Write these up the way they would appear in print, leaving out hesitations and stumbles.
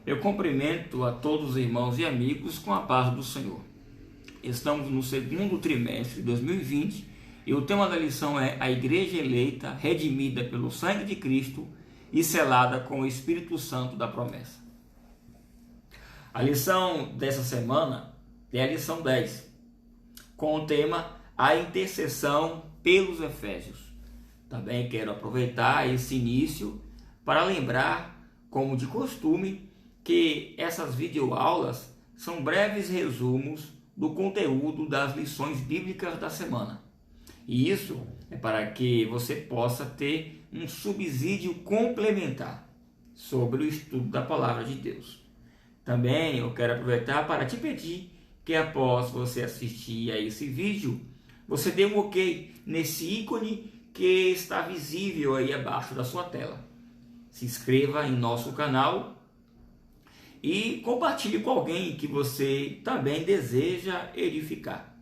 Eu cumprimento a todos os irmãos e amigos com a paz do Senhor. Estamos no segundo trimestre de 2020 e o tema da lição é a Igreja eleita, redimida pelo sangue de Cristo e selada com o Espírito Santo da promessa. A lição dessa semana é a lição 10, com o tema A Intercessão pelos Efésios. Também quero aproveitar esse início para lembrar, como de costume, que essas videoaulas são breves resumos do conteúdo das lições bíblicas da semana. E isso é para que você possa ter um subsídio complementar sobre o estudo da Palavra de Deus. Também eu quero aproveitar para te pedir que após você assistir a esse vídeo, você dê um ok nesse ícone que está visível aí abaixo da sua tela. Se inscreva em nosso canal e compartilhe com alguém que você também deseja edificar.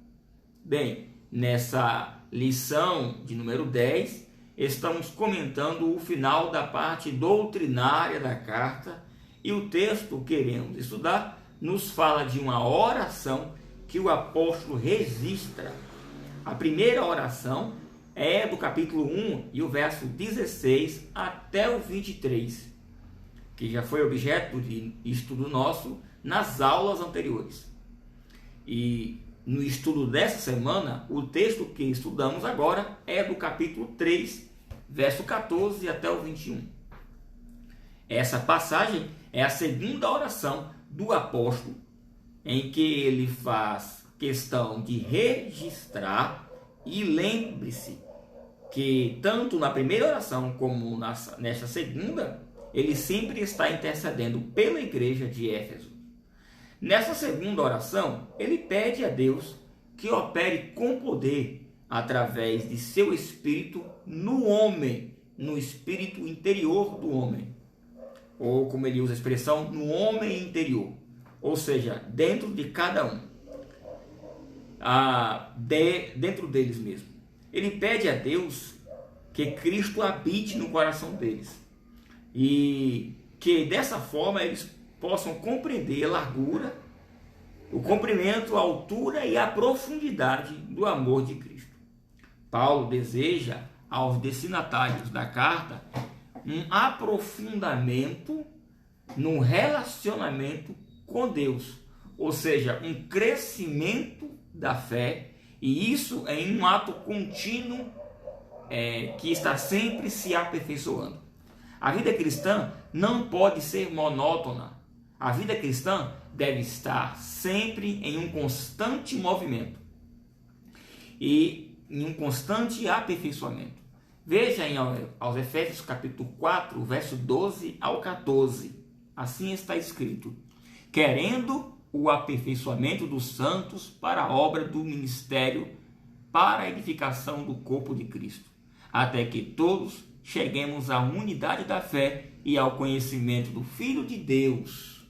Bem, nessa lição de número 10, estamos comentando o final da parte doutrinária da carta e o texto que queremos estudar nos fala de uma oração que o apóstolo registra. A primeira oração é do capítulo 1 e o verso 16 até o 23, que já foi objeto de estudo nosso nas aulas anteriores. E no estudo dessa semana, o texto que estudamos agora é do capítulo 3, verso 14 até o 21. Essa passagem é a segunda oração do apóstolo, em que ele faz questão de registrar, e lembre-se que tanto na primeira oração como nesta segunda, ele sempre está intercedendo pela igreja de Éfeso. Nessa segunda oração, ele pede a Deus que opere com poder através de seu espírito no homem, no espírito interior do homem. Ou como ele usa a expressão, no homem interior. Ou seja, dentro de cada um. Dentro deles mesmo. Ele pede a Deus que Cristo habite no coração deles. E que dessa forma eles possam compreender a largura, o comprimento, a altura e a profundidade do amor de Cristo. Paulo deseja aos destinatários da carta um aprofundamento no relacionamento com Deus, ou seja, um crescimento da fé, e isso é em um ato contínuo que está sempre se aperfeiçoando. A vida cristã não pode ser monótona. A vida cristã deve estar sempre em um constante movimento e em um constante aperfeiçoamento. Veja aos Efésios capítulo 4, verso 12 ao 14. Assim está escrito: querendo o aperfeiçoamento dos santos para a obra do ministério, para a edificação do corpo de Cristo, até que todos cheguemos à unidade da fé e ao conhecimento do Filho de Deus,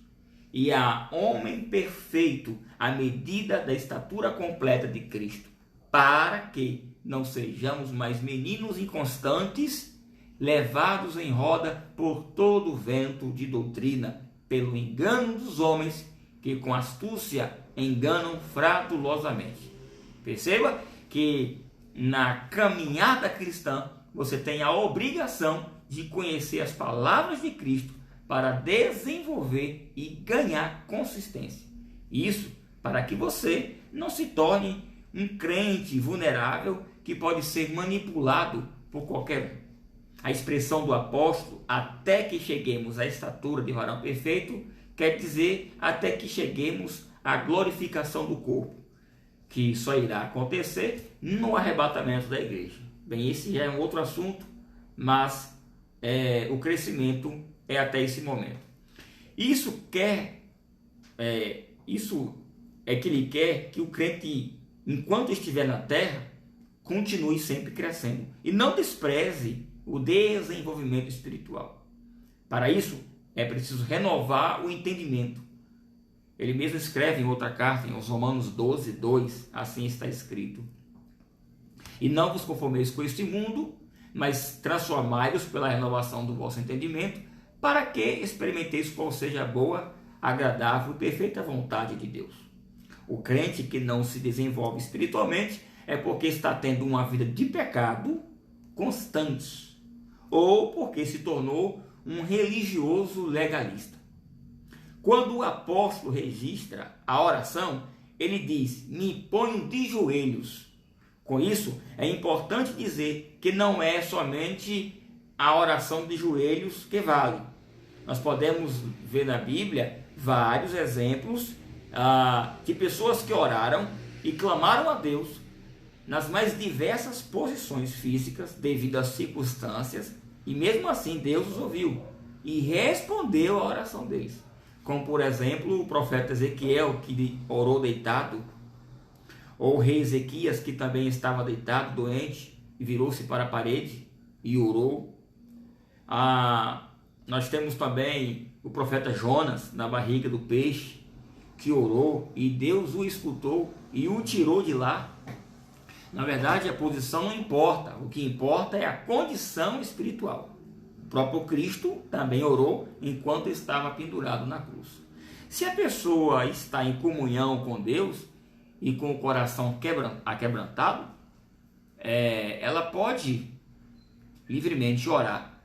e a homem perfeito, à medida da estatura completa de Cristo, para que não sejamos mais meninos inconstantes, levados em roda por todo o vento de doutrina, pelo engano dos homens, que com astúcia enganam fraudulosamente. Perceba que na caminhada cristã, você tem a obrigação de conhecer as palavras de Cristo para desenvolver e ganhar consistência. Isso para que você não se torne um crente vulnerável que pode ser manipulado por qualquer um. A expressão do apóstolo, até que cheguemos à estatura de varão perfeito, quer dizer até que cheguemos à glorificação do corpo, que só irá acontecer no arrebatamento da igreja. Bem, esse já é um outro assunto, mas o crescimento é até esse momento. Isso é que ele quer que o crente, enquanto estiver na terra, continue sempre crescendo e não despreze o desenvolvimento espiritual. Para isso, é preciso renovar o entendimento. Ele mesmo escreve em outra carta, em Romanos 12, 2, assim está escrito: e não vos conformeis com este mundo, mas transformai-vos pela renovação do vosso entendimento, para que experimenteis qual seja a boa, agradável e perfeita vontade de Deus. O crente que não se desenvolve espiritualmente é porque está tendo uma vida de pecado constante, ou porque se tornou um religioso legalista. Quando o apóstolo registra a oração, ele diz: me ponho de joelhos. Com isso, é importante dizer que não é somente a oração de joelhos que vale. Nós podemos ver na Bíblia vários exemplos de pessoas que oraram e clamaram a Deus nas mais diversas posições físicas devido às circunstâncias, e mesmo assim Deus os ouviu e respondeu a oração deles. Como por exemplo o profeta Ezequiel, que orou deitado, ou o rei Ezequias, que também estava deitado, doente, e virou-se para a parede e orou. Nós temos também o profeta Jonas, na barriga do peixe, que orou e Deus o escutou e o tirou de lá. Na verdade, a posição não importa, o que importa é a condição espiritual. O próprio Cristo também orou enquanto estava pendurado na cruz. Se a pessoa está em comunhão com Deus e com o coração aquebrantado, ela pode livremente orar.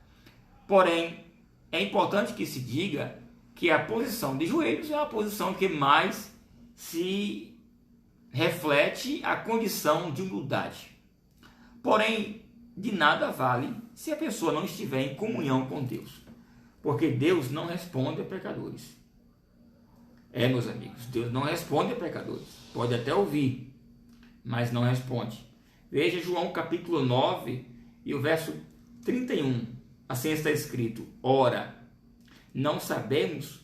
Porém, é importante que se diga que a posição de joelhos é a posição que mais se reflete a condição de humildade. Porém, de nada vale se a pessoa não estiver em comunhão com Deus, porque Deus não responde a pecadores. Meus amigos, Deus não responde a pecadores. Pode até ouvir, mas não responde. Veja João capítulo 9 e o verso 31. Assim está escrito: nós sabemos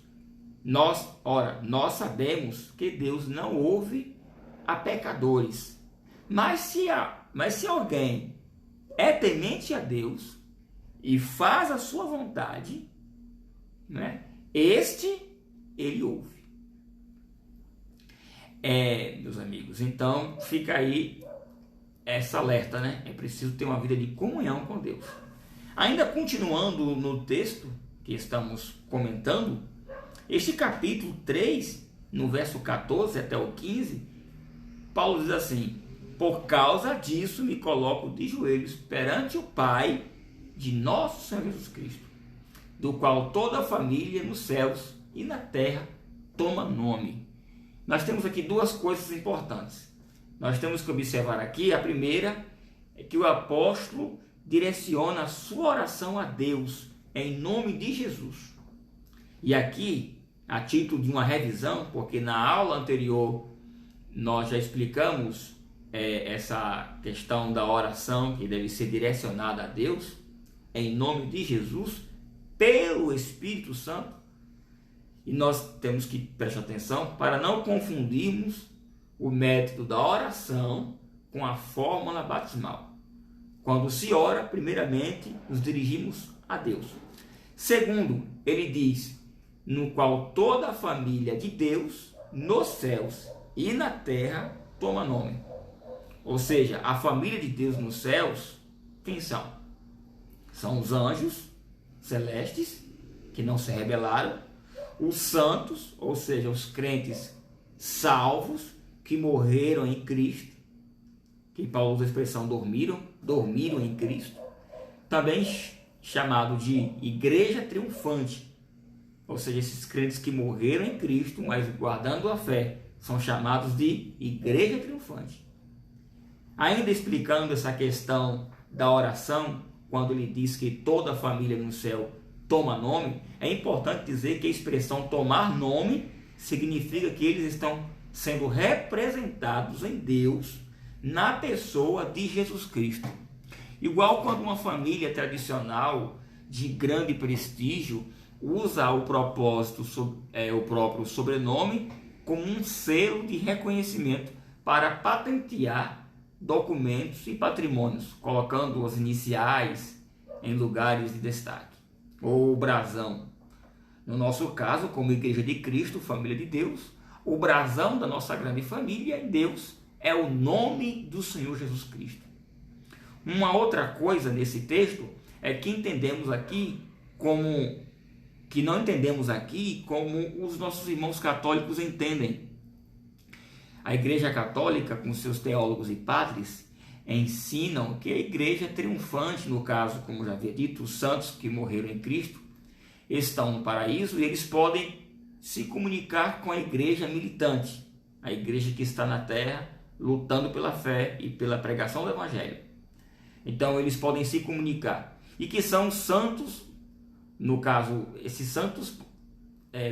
que Deus não ouve a pecadores. Mas se alguém é temente a Deus e faz a sua vontade, né, ele ouve. Meus amigos, então fica aí essa alerta, né? É preciso ter uma vida de comunhão com Deus. Ainda continuando no texto que estamos comentando, este capítulo 3, no verso 14 até o 15, Paulo diz assim: por causa disso me coloco de joelhos perante o Pai de nosso Senhor Jesus Cristo, do qual toda a família nos céus e na terra toma nome. Nós temos aqui duas coisas importantes. Nós temos que observar aqui, a primeira é que o apóstolo direciona a sua oração a Deus em nome de Jesus. E aqui, a título de uma revisão, porque na aula anterior nós já explicamos essa questão da oração que deve ser direcionada a Deus em nome de Jesus pelo Espírito Santo. E nós temos que prestar atenção para não confundirmos o método da oração com a fórmula batismal. Quando se ora, primeiramente, nos dirigimos a Deus. Segundo, ele diz: no qual toda a família de Deus, nos céus e na terra, toma nome. Ou seja, a família de Deus nos céus, quem são? São os anjos celestes, que não se rebelaram, os santos, ou seja, os crentes salvos, que morreram em Cristo, que Paulo usa a expressão dormiram em Cristo, também chamado de igreja triunfante, ou seja, esses crentes que morreram em Cristo, mas guardando a fé, são chamados de igreja triunfante. Ainda explicando essa questão da oração, quando ele diz que toda a família no céu toma nome, é importante dizer que a expressão tomar nome significa que eles estão sendo representados em Deus na pessoa de Jesus Cristo. Igual quando uma família tradicional de grande prestígio usa o próprio sobrenome como um selo de reconhecimento para patentear documentos e patrimônios, colocando as iniciais em lugares de destaque, ou o brasão. No nosso caso, como Igreja de Cristo, família de Deus, o brasão da nossa grande família em Deus é o nome do Senhor Jesus Cristo. Uma outra coisa nesse texto é que entendemos aqui como que não entendemos aqui como os nossos irmãos católicos entendem. A Igreja Católica, com seus teólogos e padres, ensinam que a Igreja é triunfante, no caso, como já havia dito, os santos que morreram em Cristo estão no paraíso e eles podem se comunicar com a Igreja militante, a Igreja que está na terra lutando pela fé e pela pregação do Evangelho. Então eles podem se comunicar, e que são santos, no caso, esses santos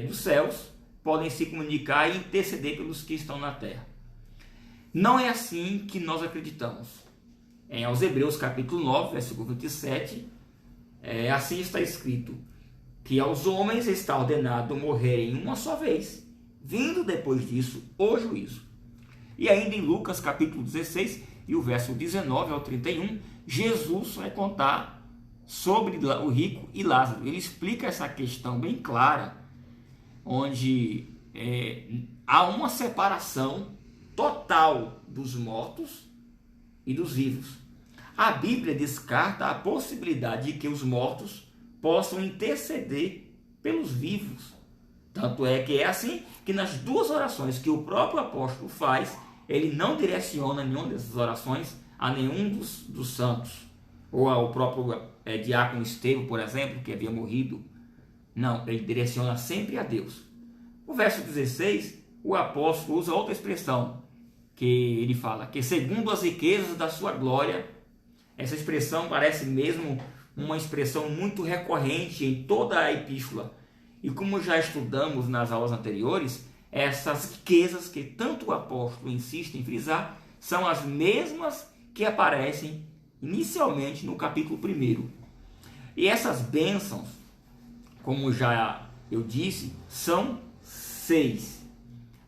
dos céus podem se comunicar e interceder pelos que estão na terra. Não é assim que nós acreditamos. Aos Hebreus capítulo 9, versículo 27, assim está escrito, que aos homens está ordenado morrerem uma só vez, vindo depois disso o juízo. E ainda em Lucas capítulo 16, e o verso 19 ao 31, Jesus vai contar sobre o rico e Lázaro. Ele explica essa questão bem clara, onde há uma separação total dos mortos e dos vivos. A Bíblia descarta a possibilidade de que os mortos possam interceder pelos vivos. Tanto é que é assim que nas duas orações que o próprio apóstolo faz, ele não direciona nenhuma dessas orações a nenhum dos santos, ou ao próprio diácono Estevão, por exemplo, que havia morrido. Não, ele direciona sempre a Deus. No verso 16, o apóstolo usa outra expressão, que ele fala que segundo as riquezas da sua glória. Essa expressão parece mesmo uma expressão muito recorrente em toda a epístola. E como já estudamos nas aulas anteriores, essas riquezas que tanto o apóstolo insiste em frisar são as mesmas que aparecem inicialmente no capítulo 1. E essas bênçãos, como já eu disse, são 6.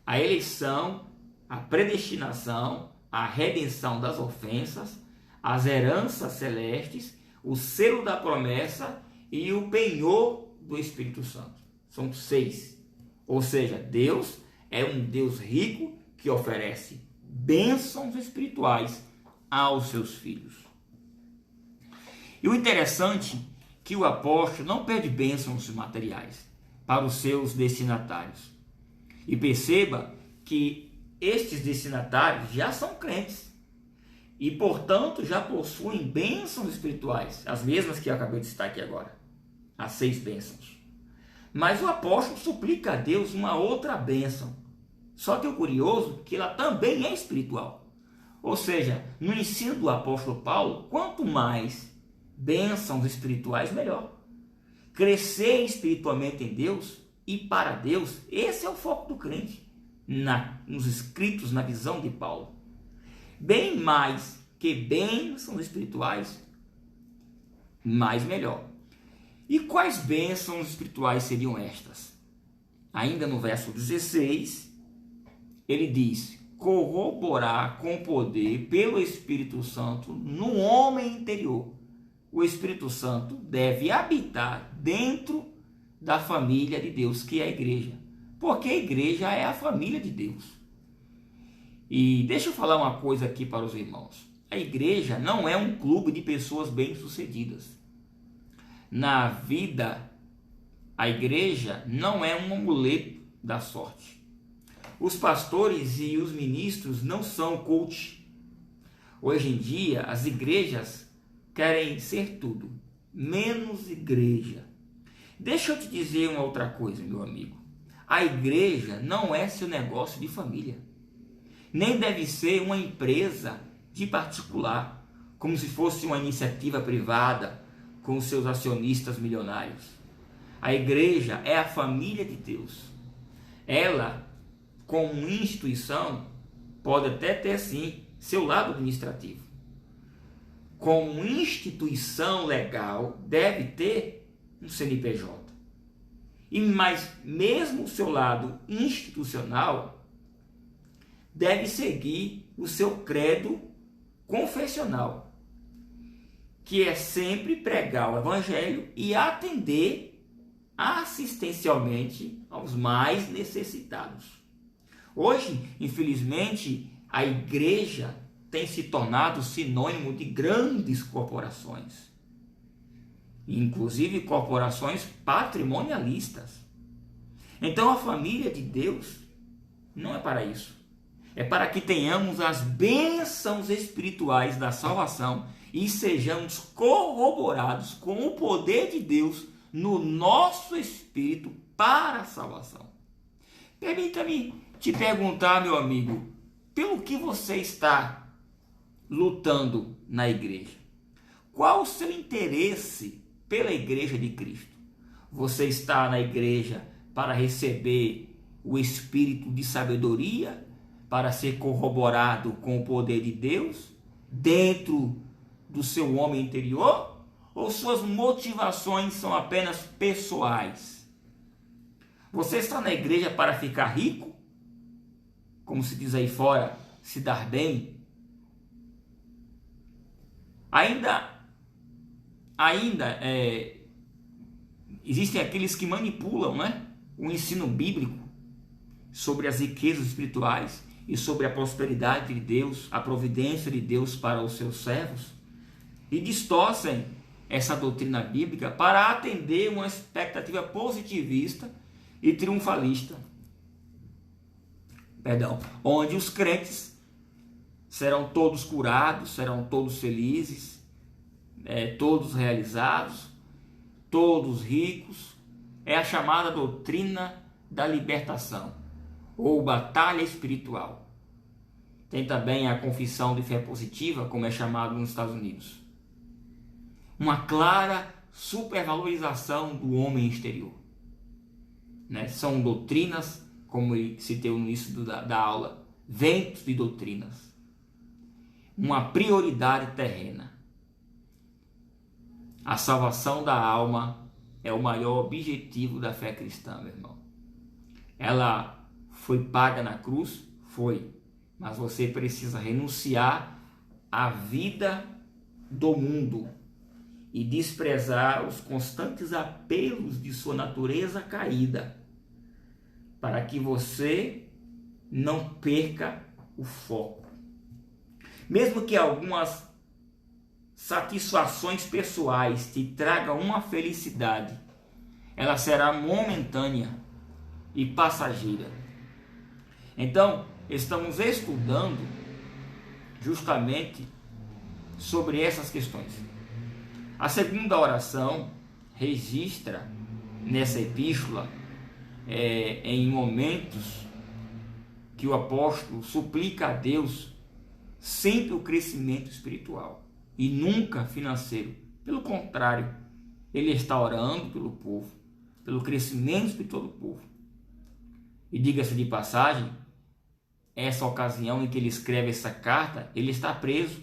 A eleição, a predestinação, a redenção das ofensas, as heranças celestes, o selo da promessa e o penhor do Espírito Santo. São 6. Ou seja, Deus é um Deus rico que oferece bênçãos espirituais aos seus filhos. E o interessante é que o apóstolo não pede bênçãos materiais para os seus destinatários. E perceba que estes destinatários já são crentes e, portanto, já possuem bênçãos espirituais, as mesmas que eu acabei de citar aqui agora, as 6 bênçãos. Mas o apóstolo suplica a Deus uma outra bênção, só que o curioso é que ela também é espiritual. Ou seja, no ensino do apóstolo Paulo, quanto mais bênçãos espirituais, melhor. Crescer espiritualmente em Deus e para Deus, esse é o foco do crente, nos escritos, na visão de Paulo. Bem mais que bênçãos espirituais, mais melhor. E quais bênçãos espirituais seriam estas? Ainda no verso 16, ele diz: corroborar com poder pelo Espírito Santo no homem interior. O Espírito Santo deve habitar dentro da família de Deus, que é a igreja. Porque a igreja é a família de Deus. E deixa eu falar uma coisa aqui para os irmãos. A igreja não é um clube de pessoas bem-sucedidas. Na vida, a igreja não é um amuleto da sorte. Os pastores e os ministros não são coach. Hoje em dia, as igrejas querem ser tudo, menos igreja. Deixa eu te dizer uma outra coisa, meu amigo. A igreja não é seu negócio de família. Nem deve ser uma empresa de particular, como se fosse uma iniciativa privada com seus acionistas milionários. A igreja é a família de Deus. Ela, como instituição, pode até ter sim seu lado administrativo. Como instituição legal, deve ter um CNPJ. Mas mesmo o seu lado institucional deve seguir o seu credo confessional, que é sempre pregar o evangelho e atender assistencialmente aos mais necessitados. Hoje, infelizmente, a igreja tem se tornado sinônimo de grandes corporações. inclusive corporações patrimonialistas. Então a família de Deus não é para isso. É para que tenhamos as bênçãos espirituais da salvação e sejamos corroborados com o poder de Deus no nosso espírito para a salvação. Permita-me te perguntar, meu amigo, pelo que você está lutando na igreja? Qual o seu interesse pela igreja de Cristo? Você está na igreja para receber o espírito de sabedoria, para ser corroborado com o poder de Deus dentro do seu homem interior? Ou suas motivações são apenas pessoais? Você está na igreja para ficar rico? Como se diz aí fora, se dar bem? Existem aqueles que manipulam, né, o ensino bíblico sobre as riquezas espirituais e sobre a prosperidade de Deus, a providência de Deus para os seus servos, e distorcem essa doutrina bíblica para atender uma expectativa positivista e triunfalista. Onde os crentes serão todos curados, serão todos felizes, todos realizados, todos ricos. É a chamada doutrina da libertação, ou batalha espiritual. Tem também a confissão de fé positiva, como é chamado nos Estados Unidos. Uma clara supervalorização do homem exterior. São doutrinas, como citei no início da aula, ventos de doutrinas. Uma prioridade terrena. A salvação da alma é o maior objetivo da fé cristã, meu irmão. Ela foi paga na cruz? Foi. Mas você precisa renunciar à vida do mundo e desprezar os constantes apelos de sua natureza caída, para que você não perca o foco. Mesmo que algumas satisfações pessoais te tragam uma felicidade, ela será momentânea e passageira. Então, estamos estudando justamente sobre essas questões. A segunda oração registra nessa epístola, em momentos que o apóstolo suplica a Deus sempre o crescimento espiritual e nunca financeiro. Pelo contrário, ele está orando pelo povo, pelo crescimento espiritual do povo. E diga-se de passagem, essa ocasião em que ele escreve essa carta, ele está preso,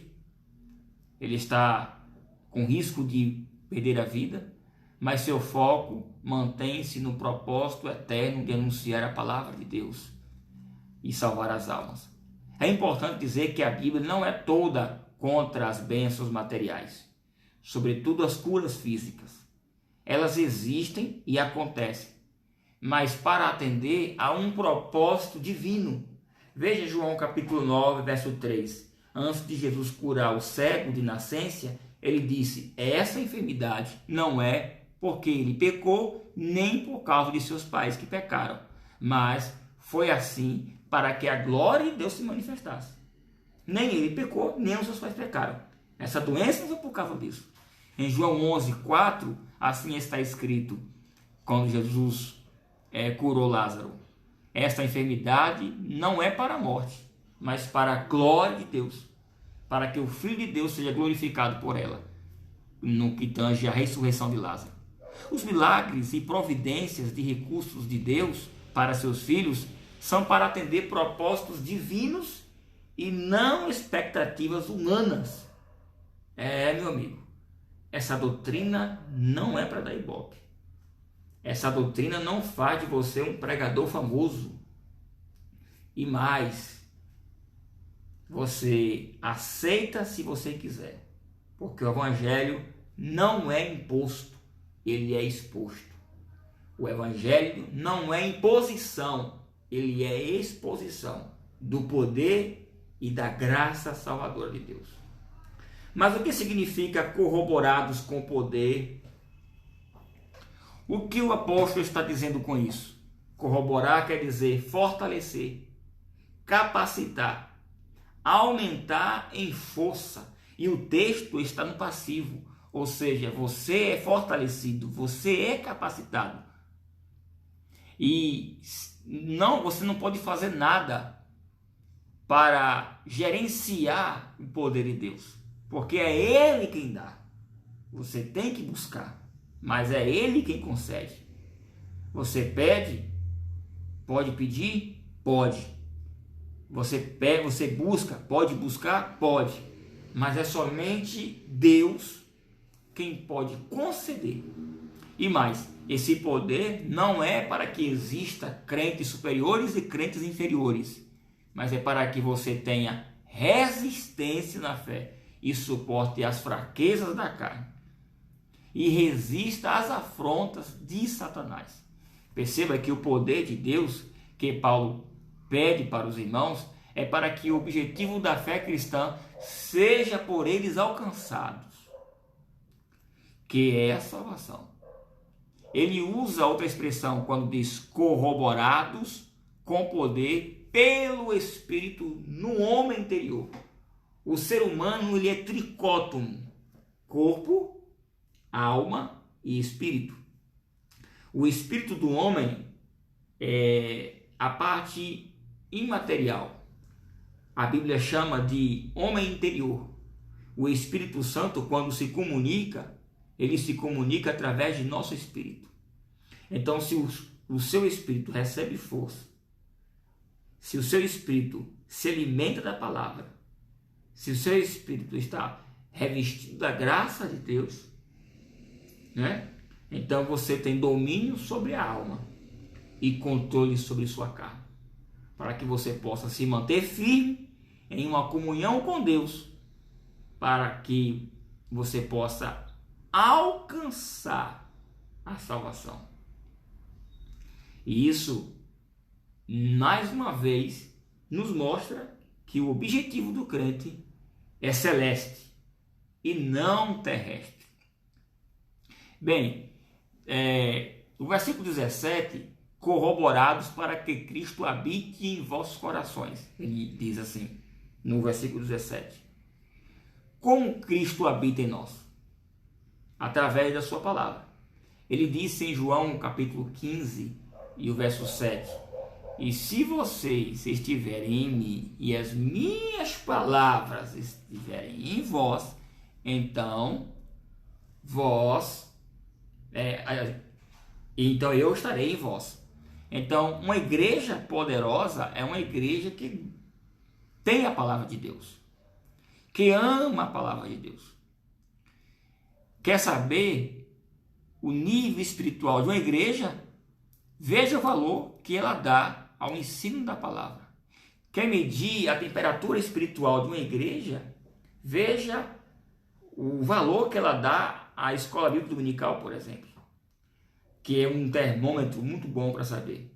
ele está com risco de perder a vida, mas seu foco mantém-se no propósito eterno de anunciar a palavra de Deus e salvar as almas. É importante dizer que a Bíblia não é toda contra as bênçãos materiais, sobretudo as curas físicas. Elas existem e acontecem, mas para atender a um propósito divino. Veja João capítulo 9, verso 3. Antes de Jesus curar o cego de nascença, ele disse: essa enfermidade não é porque ele pecou, nem por causa de seus pais que pecaram, mas foi assim para que a glória de Deus se manifestasse. Nem ele pecou, nem os seus pais pecaram. Essa doença não foi por causa disso. Em João 11, 4, assim está escrito, quando Jesus curou Lázaro: esta enfermidade não é para a morte, mas para a glória de Deus, para que o Filho de Deus seja glorificado por ela, no que tange a ressurreição de Lázaro. Os milagres e providências de recursos de Deus para seus filhos são para atender propósitos divinos e não expectativas humanas. Meu amigo, essa doutrina não é para dar ibope. Essa doutrina não faz de você um pregador famoso. E mais, você aceita se você quiser, porque o evangelho não é imposto, ele é exposto. O evangelho não é imposição, ele é exposição do poder e da graça salvadora de Deus. Mas o que significa corroborados com poder O que o apóstolo está dizendo com isso? Corroborar quer dizer fortalecer, capacitar, aumentar em força. E o texto está no passivo, ou seja, você é fortalecido, você é capacitado. E você não pode fazer nada para gerenciar o poder de Deus, porque é Ele quem dá. Você tem que buscar, mas é Ele quem concede. Você pede, pode pedir, pode. Você pede, você busca, pode buscar, pode. Mas é somente Deus quem pode conceder. E mais, esse poder não é para que exista crentes superiores e crentes inferiores, mas é para que você tenha resistência na fé e suporte as fraquezas da carne e resista às afrontas de Satanás. Perceba que o poder de Deus que Paulo pede para os irmãos é para que o objetivo da fé cristã seja por eles alcançados, que é a salvação. Ele usa outra expressão quando diz corroborados com poder pelo Espírito no homem interior. O ser humano ele é tricótomo, corpo, alma e espírito. O espírito do homem é a parte imaterial. A Bíblia chama de homem interior. O Espírito Santo, quando se comunica, ele se comunica através de nosso espírito. Então, se o seu espírito recebe força, se o seu espírito se alimenta da palavra, se o seu espírito está revestido da graça de Deus, né? Então você tem domínio sobre a alma e controle sobre sua carne, para que você possa se manter firme em uma comunhão com Deus, para que você possa alcançar a salvação. E isso, mais uma vez, nos mostra que o objetivo do crente é celeste e não terrestre. Bem, o versículo 17, corroborados para que Cristo habite em vossos corações. Ele diz assim, no versículo 17. Como Cristo habita em nós? Através da sua palavra. Ele disse em João capítulo 15 e o verso 7. E se vocês estiverem em mim e as minhas palavras estiverem em vós, então então eu estarei em vós. Então, uma igreja poderosa é uma igreja que tem a palavra de Deus, que ama a palavra de Deus. Quer saber o nível espiritual de uma igreja? Veja o valor que ela dá ao ensino da palavra. Quer medir a temperatura espiritual de uma igreja? Veja o valor que ela dá à escola bíblica dominical, por exemplo, que é um termômetro muito bom para saber.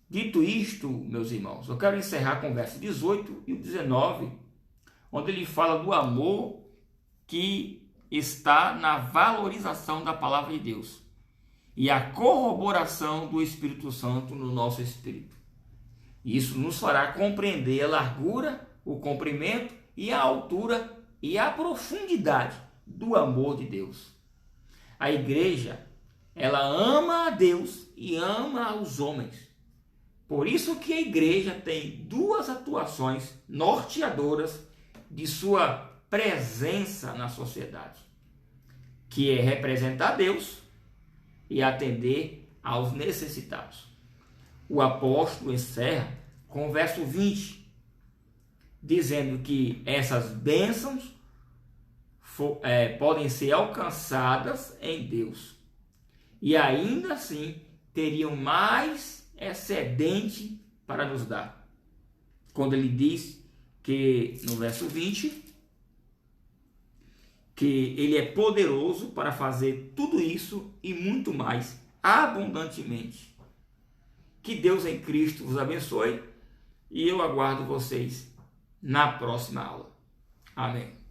Dito isto, meus irmãos, eu quero encerrar com o verso 18 e o 19, onde ele fala do amor que está na valorização da palavra de Deus e a corroboração do Espírito Santo no nosso espírito. Isso nos fará compreender a largura, o comprimento e a altura e a profundidade do amor de Deus. A igreja, ela ama a Deus e ama os homens. Por isso que a igreja tem duas atuações norteadoras de sua presença na sociedade, que é representar Deus e atender aos necessitados. O apóstolo encerra com o verso 20, dizendo que essas bênçãos podem ser alcançadas em Deus e ainda assim teriam mais excedente para nos dar. Quando ele diz que no verso 20 que ele é poderoso para fazer tudo isso e muito mais abundantemente. Que Deus em Cristo vos abençoe e eu aguardo vocês na próxima aula. Amém.